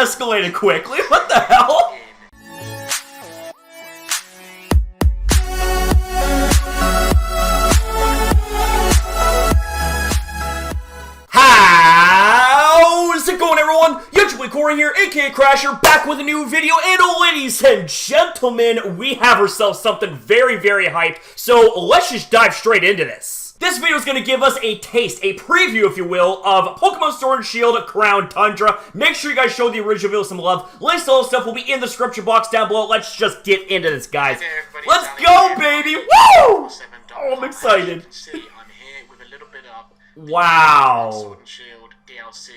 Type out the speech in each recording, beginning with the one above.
escalated quickly. What the hell? How's it going, everyone? YouTube Corey here, aka Crasher, back with a new video. And ladies and gentlemen, we have ourselves something very, very hyped. So let's just dive straight into this. This video is going to give us a taste, a preview, if you will, of Pokemon Sword and Shield Crown Tundra. Make sure you guys show the original video some love. Links to all the stuff will be in the description box down below. Let's just get into this, guys. Let's go, baby! Woo! Oh, I'm excited. I'm here with a little bit of wow. Sword and Shield DLC.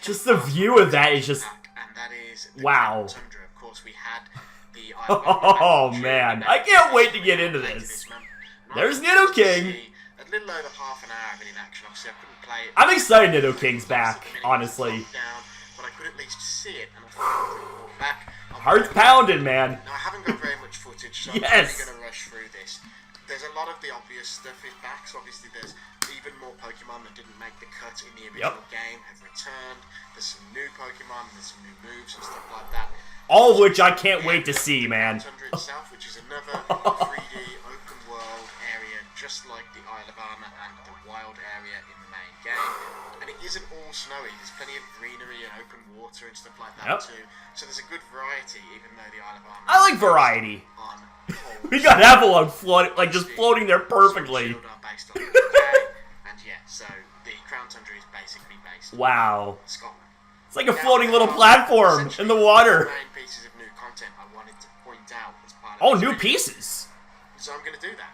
Just the view of that is just... And that is the wow. Crown Tundra. Of course, we had the oh, man. I can't wait to get into this. There's Nidoking. A little over half an hour of it in action. Obviously, I couldn't play it. I'm excited Nidoking's back, honestly. But I could at least see it, and I thought I'd back. Heart's pounding, man. Now, I haven't got very much footage, so yes. I'm really going to rush through this. There's a lot of the obvious stuff is back, so obviously there's even more Pokemon that didn't make the cut in the original game have returned. There's some new Pokemon, there's some new moves and stuff like that. All of which I can't wait to see, man. Tundra itself, which is another 3D open world area, just like the Isle of Armor and the wild area in the main game. And it isn't all snowy. There's plenty of greenery and open water and stuff like that too. So there's a good variety, even though the Isle of Armor. I like variety. We got Avalon floating, like just floating there perfectly. Based on the UK, and yeah, so the Crown Tundra is basically based wow. on Scotland. It's like a floating little platform in the water. Main pieces of new content I wanted to point out as part of oh, new pieces. So I'm going to do that.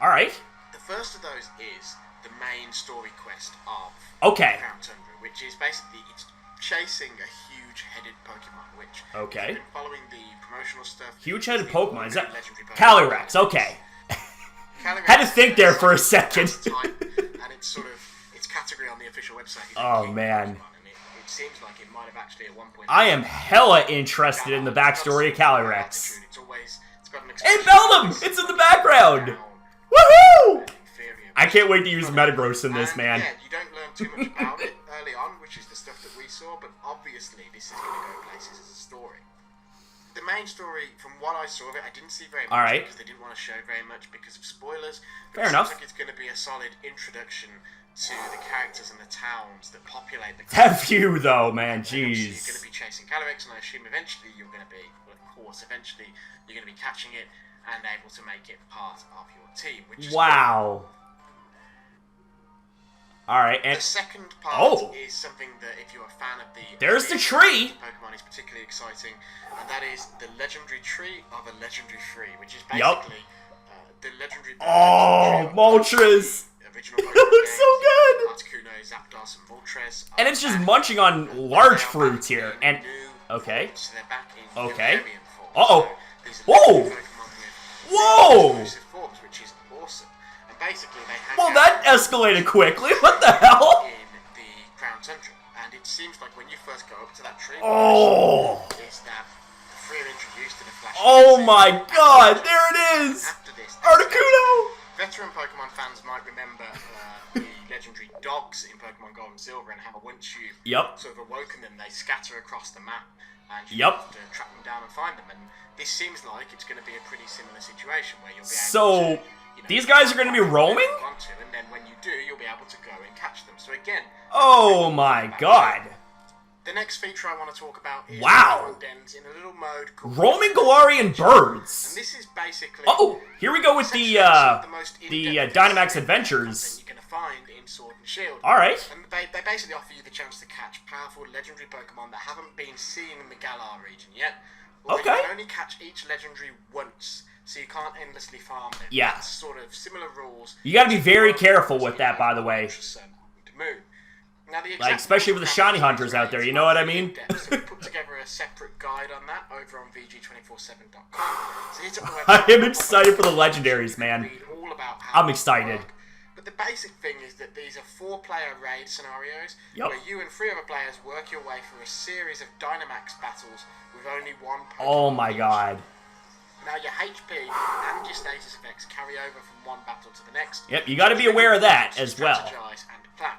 All right. The first of those is the main story quest of Crown Tundra, which is basically it's chasing a huge-headed Pokemon, which if you've been following the promotional stuff. Huge-headed Pokemon, is that Calyrex? Okay. Calyrex had to think there for a second. And it's sort of its category on the official website. Oh man. It seems like it might have actually at one point. I am hella interested in the backstory of Calyrex. It's got an hey, Beldum! It's in the background! Woohoo! I can't wait to use Metagross in this, man. Yeah, you don't learn too much about it early on, which is the stuff that we saw, but obviously this is going to go places as a story. The main story, from what I saw of it, I didn't see very much because they didn't want to show very much because of spoilers. But fair enough. It seems like it's going to be a solid introduction to the characters and the towns that populate the that view, though, man, jeez. You're going to be chasing Calyrex, and I assume eventually you're going to be, well, of course, eventually you're going to be catching it and able to make it part of your team. Which is wow. Cool. Alright, and... the second part is something that, if you're a fan of the... there's the tree! Pokemon is particularly exciting, and that is the legendary tree of a legendary tree, which is basically the legendary... oh, Moltres! Original Pokemon it looks so good! Articuno, Zapdos, and Moltres. And it's just munching on large fruits here, and... okay. So they're back in okay. form. Uh-oh! So whoa! Whoa! Forms, which is awesome. And basically they hang well, that escalated quickly. What the hell? In the Crown Tundra, and it seems like when you first go up to that tree, is that the three are introduced to the flash. Oh my God! There it is. After this, Articuno. Veteran Pokemon fans might remember the legendary dogs in Pokemon Gold and Silver, and how once you've sort of awoken them, they scatter across the map, and you have to track them down and find them. And this seems like it's going to be a pretty similar situation where you'll be able to. These guys are going to be roaming? And then when you do, you'll be able to go and catch them. So again... oh my God. The next feature I want to talk about is dens in a little mode called... roaming Galarian birds. And this is basically... oh, here we go with the Dynamax Adventures. You're going to find in Sword and Shield. Alright. And they basically offer you the chance to catch powerful legendary Pokemon that haven't been seen in the Galar region yet. Or you can only catch each legendary once. So you can't endlessly farm them. Yeah. That's sort of similar rules. You gotta be very careful with that, by the way. Now, like, especially with the shiny hunters out there, you know what I mean? So we put together a separate guide on that over on VG247.com. So hit up the I website. am excited for the legendaries, man. Read all about how I'm excited. But the basic thing is that these are 4-player raid scenarios where you and 3 other players work your way through a series of Dynamax battles with only one Pokemon. Oh my God. Now your HP and your status effects carry over from one battle to the next. Yep, you got to be aware of that as well. Strategize and plan.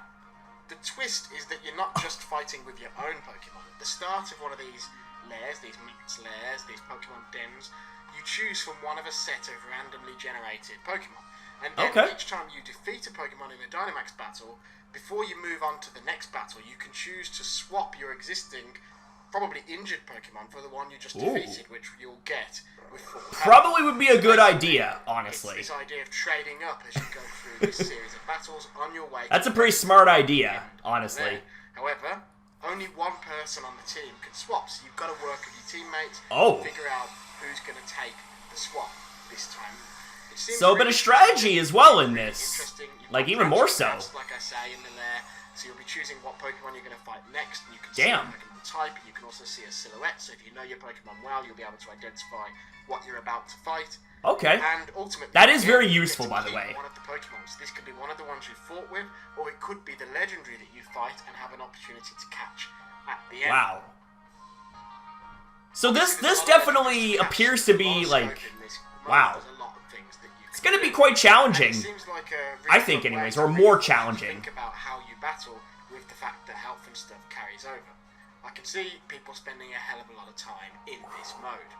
the twist is that you're not just fighting with your own Pokemon. At the start of one of these lairs, these max lairs, these Pokemon dens, you choose from one of a set of randomly generated Pokemon. And then each time you defeat a Pokemon in a Dynamax battle, before you move on to the next battle, you can choose to swap your existing, probably injured Pokemon for the one you just defeated, which you'll get with full power. Probably would be a good idea, honestly. It's this idea of trading up as you go through this series of battles on your way. That's a pretty smart idea, honestly. However, only one person on the team can swap, so you've got to work with your teammates and figure out who's going to take the swap this time. So a bit of strategy as well in this, like even more so. Like I say, in the lair, so you'll be choosing what Pokemon you're going to fight next, and you can see the Pokemon type, and you can also see a silhouette, so if you know your Pokemon well, you'll be able to identify what you're about to fight. Okay. And ultimately, that is very useful, by the way. One of the Pokemon. So this could be one of the ones you fought with, or it could be the legendary that you fight and have an opportunity to catch at the end. Wow. So this definitely appears to be like, wow. It's going to be quite challenging, I think anyways, or more challenging. Think about how you battle with the fact that health and stuff carries over. I can see people spending a hell of a lot of time in this mode.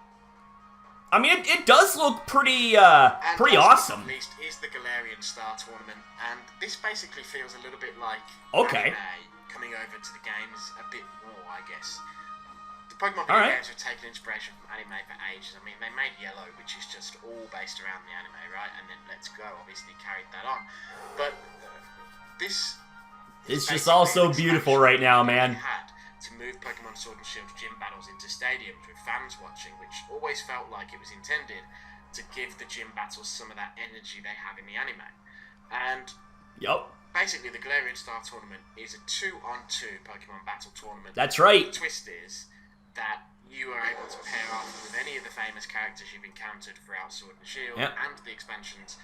I mean, it does look pretty awesome. At least is the Galarian Star Tournament, and this basically feels a little bit like anime coming over to the games a bit more, I guess. The Pokemon video games have taken inspiration from anime for ages. I mean, they made Yellow, which is just all based around the anime, right? And then Let's Go obviously carried that on. But this is just all so beautiful right now, man. Had to move Pokemon Sword and Shield gym battles into stadiums with fans watching, which always felt like it was intended to give the gym battles some of that energy they have in the anime. And basically, the Galarian Star Tournament is a 2-on-2 Pokemon battle tournament. That's right. The twist is that you are able to pair off with any of the famous characters you've encountered throughout Sword and Shield and the expansions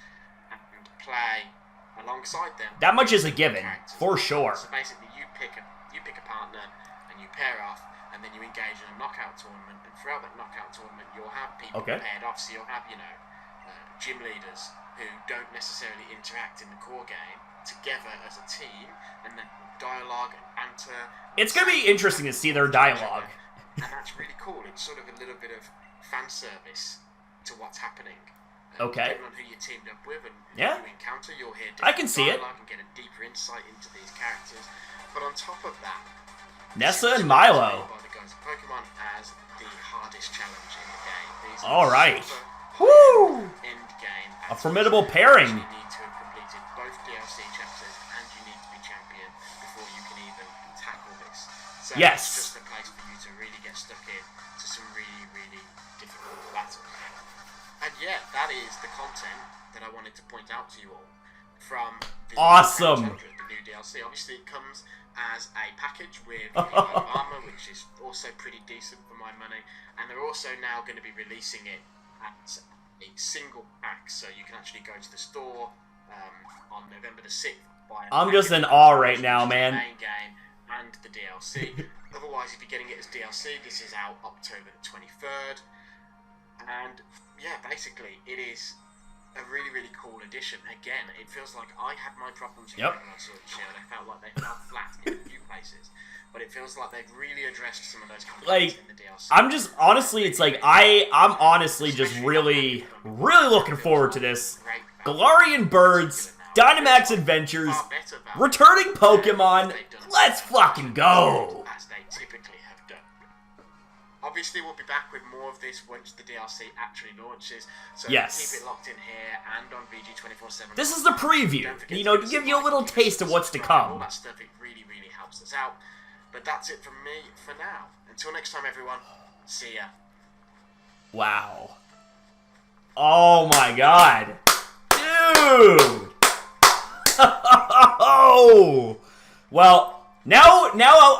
and play alongside them. That much is a given, for sure. So basically, you pick a partner and you pair off, and then you engage in a knockout tournament. And throughout that knockout tournament, you'll have people paired off. So you'll have, gym leaders who don't necessarily interact in the core game together as a team, and then dialogue and banter. It's going to be interesting to see their dialogue. And that's really cool. It's sort of a little bit of fan service to what's happening. Depending on who you teamed up with and who you encounter, you'll hear different dialogue and get a deeper insight into these characters. But on top of that, Nessa and Milo. By the guys of Pokemon as the hardest challenge in the game. These Woo! End game. A formidable pairing. You need to have completed both DLC chapters, and you need to be champion before you can even tackle this. So it's just a place for you to really get stuck in to some really, really difficult battles. And yeah, that is the content that I wanted to point out to you all from the Crown Tundra, the new DLC. Obviously, it comes as a package with armor, which is also pretty decent for my money. And they're also now going to be releasing it at a single pack, so you can actually go to the store on November the 6th. I'm just in awe right now, man. The main game and the DLC. Otherwise, if you're getting it as DLC, this is out October the 23rd. And yeah, basically, it is a really, really cool addition. Again, it feels like I had my problems with Pokemon Sword and Shield. I felt like they fell flat in a few places. But it feels like they've really addressed some of those complaints in the DLC. I'm just, honestly, it's like, I'm honestly just really, really looking forward to this. Galarian Birds, Dynamax Adventures, returning Pokemon, let's fucking go! As they typically have done. Obviously, we'll be back with more of this once the DLC actually launches. So keep it locked in here and on VG247. This is the preview, to give you a little taste of what's to come. All that stuff, it really, really helps us out. But that's it from me for now. Until next time, everyone. See ya. Wow. Oh my god. Dude. Well, now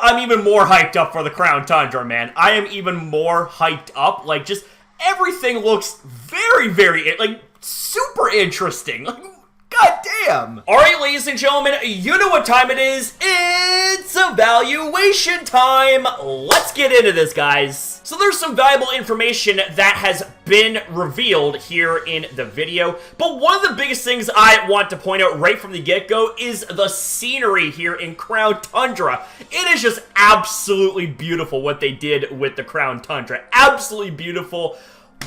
I'm even more hyped up for the Crown Tundra, man. I am even more hyped up. Like, just everything looks very, very, super interesting. God damn! Alright, ladies and gentlemen, you know what time it is. It's evaluation time! Let's get into this, guys. So there's some valuable information that has been revealed here in the video. But one of the biggest things I want to point out right from the get-go is the scenery here in Crown Tundra. It is just absolutely beautiful what they did with the Crown Tundra. Absolutely beautiful.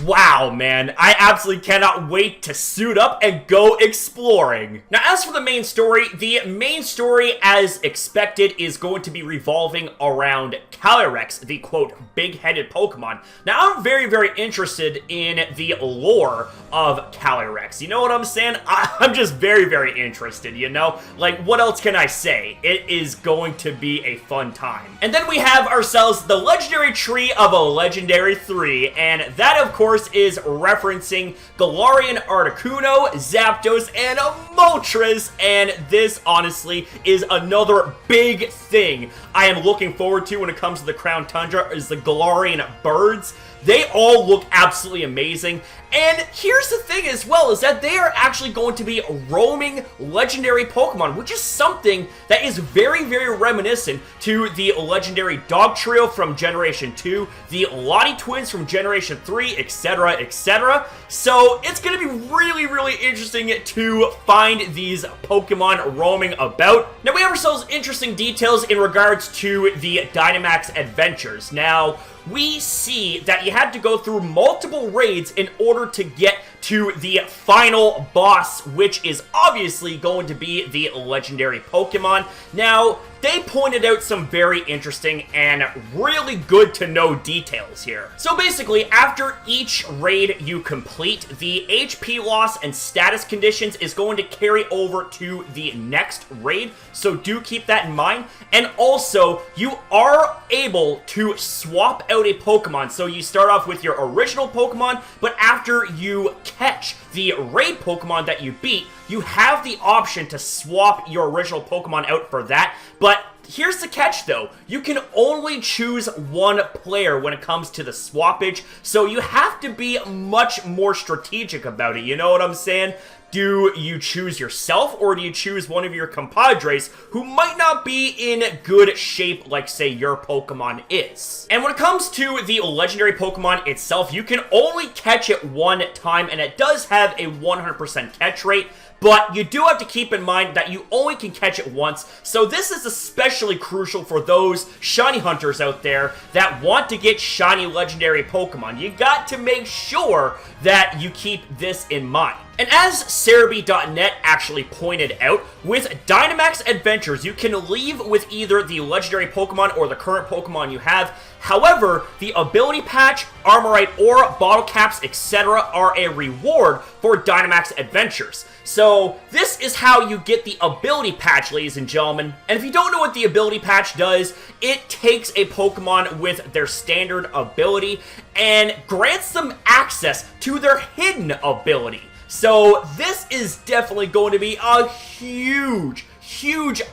Wow, man, I absolutely cannot wait to suit up and go exploring. Now, as for the main story, as expected, is going to be revolving around Calyrex, the, quote, big-headed Pokemon. Now, I'm very, very interested in the lore of Calyrex. You know what I'm saying? I'm just very, very interested, you know? Like, what else can I say? It is going to be a fun time. And then we have ourselves the legendary tree of a legendary 3, and that, of course, is referencing Galarian Articuno, Zapdos, and Moltres, and this, honestly, is another big thing I am looking forward to when it comes to the Crown Tundra, is the Galarian birds. They all look absolutely amazing. And here's the thing as well, is that they are actually going to be roaming legendary Pokemon, which is something that is very, very reminiscent to the legendary Dog Trio from Generation 2, the Lottie Twins from Generation 3, etc., etc. So it's going to be really, really interesting to find these Pokemon roaming about. Now, we have ourselves interesting details in regards to the Dynamax Adventures. Now, we see that you had to go through multiple raids in order to get to the final boss, which is obviously going to be the legendary Pokemon. Now, they pointed out some very interesting and really good to know details here. So basically, after each raid you complete, the HP loss and status conditions is going to carry over to the next raid, so do keep that in mind. And also, you are able to swap out a Pokemon, so you start off with your original Pokemon, but after you catch the raid Pokemon that you beat, you have the option to swap your original Pokemon out for that. But here's the catch though, you can only choose one player when it comes to the swappage, so you have to be much more strategic about it, you know what I'm saying? Do you choose yourself, or do you choose one of your compadres who might not be in good shape like, say, your Pokemon is? And when it comes to the legendary Pokemon itself, you can only catch it one time, and it does have a 100% catch rate. But you do have to keep in mind that you only can catch it once, so this is especially crucial for those shiny hunters out there that want to get shiny legendary Pokemon. You got to make sure that you keep this in mind. And as Cerebi.net actually pointed out, with Dynamax Adventures, you can leave with either the legendary Pokemon or the current Pokemon you have. However, the ability patch, Armorite ore, bottle caps, etc. are a reward for Dynamax Adventures. So this is how you get the ability patch, ladies and gentlemen. And if you don't know what the ability patch does, it takes a Pokemon with their standard ability and grants them access to their hidden ability. So this is definitely going to be a huge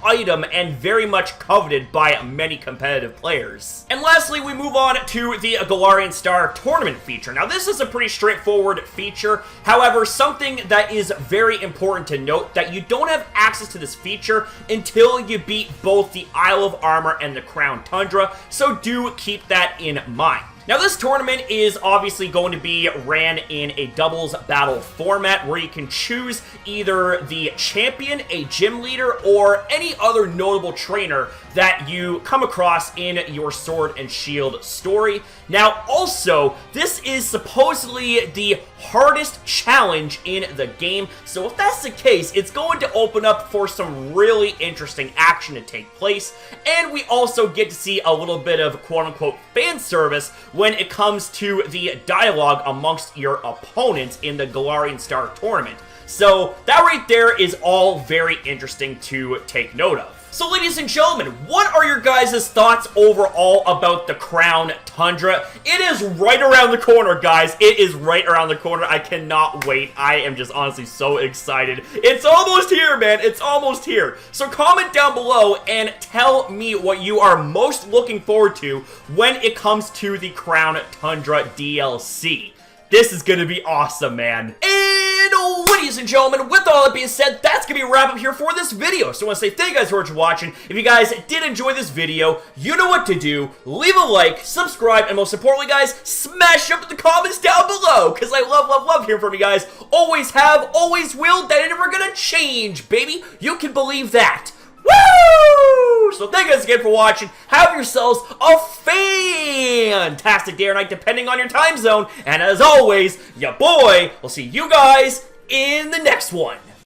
item and very much coveted by many competitive players. And lastly, we move on to the Galarian Star Tournament feature. Now, this is a pretty straightforward feature. However, something that is very important to note, that you don't have access to this feature until you beat both the Isle of Armor and the Crown Tundra, so do keep that in mind. Now, this tournament is obviously going to be ran in a doubles battle format where you can choose either the champion, a gym leader, or any other notable trainer that you come across in your Sword and Shield story. Now, also, this is supposedly the hardest challenge in the game, so if that's the case, it's going to open up for some really interesting action to take place, and we also get to see a little bit of quote-unquote fan service when it comes to the dialogue amongst your opponents in the Galarian Star Tournament. So that right there is all very interesting to take note of. So ladies and gentlemen, what are your guys' thoughts overall about the Crown Tundra? It is right around the corner, guys. It is right around the corner. I cannot wait. I am just honestly so excited. It's almost here, man. It's almost here. So comment down below and tell me what you are most looking forward to when it comes to the Crown Tundra DLC. This is gonna be awesome, man. And And ladies and gentlemen, with all that being said, that's going to be a wrap up here for this video. So I want to say thank you guys so much for watching. If you guys did enjoy this video, you know what to do. Leave a like, subscribe, and most importantly, guys, smash up in the comments down below. Because I love hearing from you guys. Always have, always will. That ain't never going to change, baby. You can believe that. Woo! So thank you guys again for watching. Have yourselves a fantastic day or night, depending on your time zone. And as always, ya boy will see you guys in the next one.